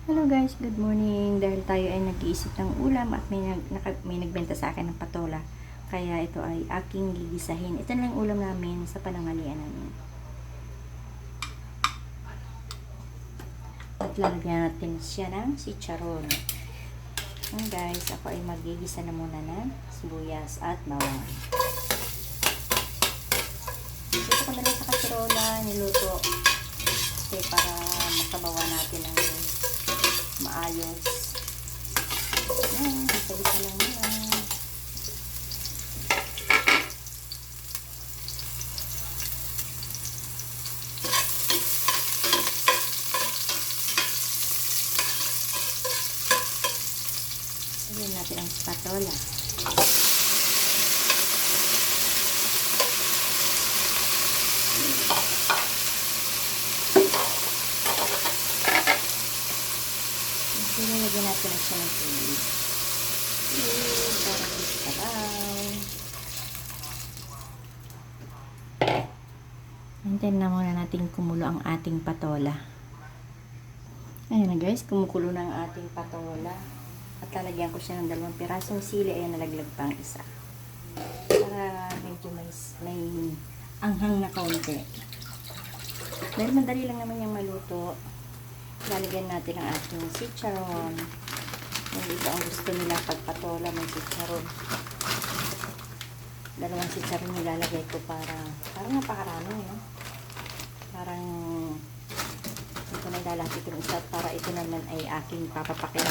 Hello guys, good morning. Dahil tayo ay nag-iisip ng ulam at may nagbenta sa akin ng patola. Kaya ito ay aking gigisahin. Ito lang ulam namin sa pananghalian namin. At lalagyan natin siya ng chicharon. Guys, ako ay magigisa na muna ng sibuyas at bawang. Ito ko na lang sa kaserola, niluto. Okay, para masabawan natin ng maayos. Ayan, isa-isa lang yan. Ayan natin ang patola. Lagyan natin na siya ng tubig. Para magkaraw. Hintayin na muna natin kumulo ang ating patola. Ayan na guys, kumukulo na ang ating patola. At lalagyan ko siya ng 2 pirasong sili. Ayan, nalaglag pa ang isa. Para medyo may anghang na kaunti. Dahil madali lang naman yung maluto, lalagyan natin ang ating chicharon. Kung ito ang gusto nila pag patola, may chicharon. 2 chicharon nilalagay ko parang napakarami, no? Parang ito na ilalapit yung isa para ito naman ay aking papapakin.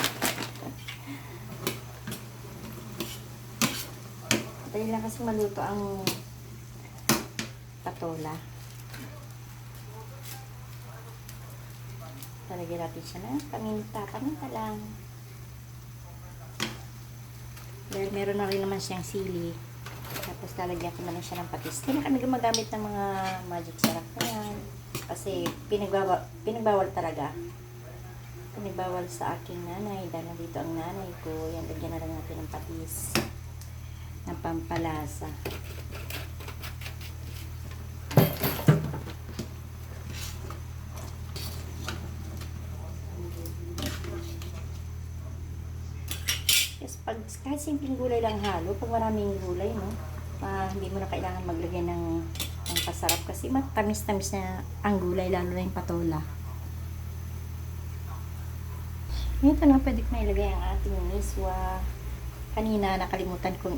Dahil lang kasi maluto ang patola. Talagyan natin siya ng paminta lang. Dahil meron na rin naman siyang sili. Tapos lalagyan ko na lang siya ng patis. Hindi na kami gumagamit ng mga magic syrup na yan. Kasi pinagbawal talaga. Pinagbawal sa aking nanay. Dahil nandito ang nanay ko. Yan, lagyan na lang natin ng patis. Ng pampalasa. Kahit simpleng gulay lang halo, pag maraming gulay, no, hindi mo na kailangan maglagay ng pasarap kasi matamis-tamis na ang gulay, lalo na yung patola. Ito na, pwede ko na ilagay ang ating miswa. Kanina nakalimutan kong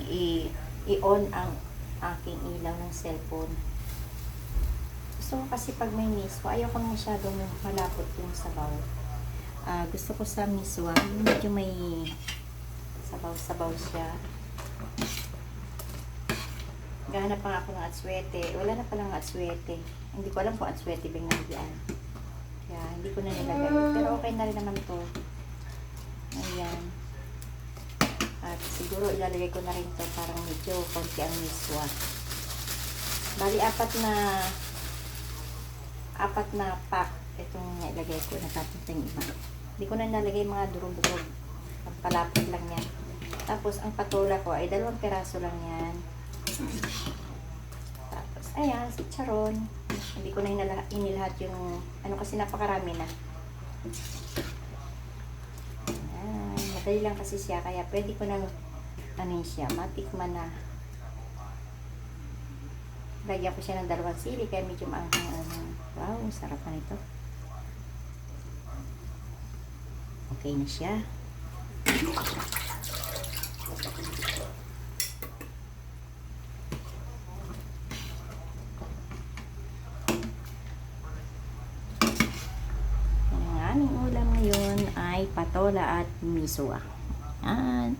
i-on ang aking ilaw ng cellphone. Gusto ko kasi pag may miswa, ayoko na masyadong malapot yung sabaw. Gusto ko sa miswa, medyo may sabaw-sabaw siya. Gahanap pa ako ng atswete. Wala na palang atswete. Hindi ko alam kung atswete bang nandiyan. Kaya hindi ko na nilagay. Pero okay na rin naman to. Ayan. At siguro ilalagay ko na rin to parang medyo konti ang miswa. Bali, apat na pack itong nilagay ko. Natapos yung iba. Hindi ko na nilagay mga durog-durog. Palapit lang yan. Tapos, ang patola ko ay 2 piraso lang yan. Tapos, ayan, si chicharon. Hindi ko na inilahat yung, kasi napakarami na. Ayan, madali lang kasi siya, kaya pwede ko na, siya, matikman na. Lagyan ko siya ng 2 sili, kaya medyo maanghang. Wow, sarap na ito. Okay na siya. Ang aming ulam ngayon ay patola at miswa. Yan.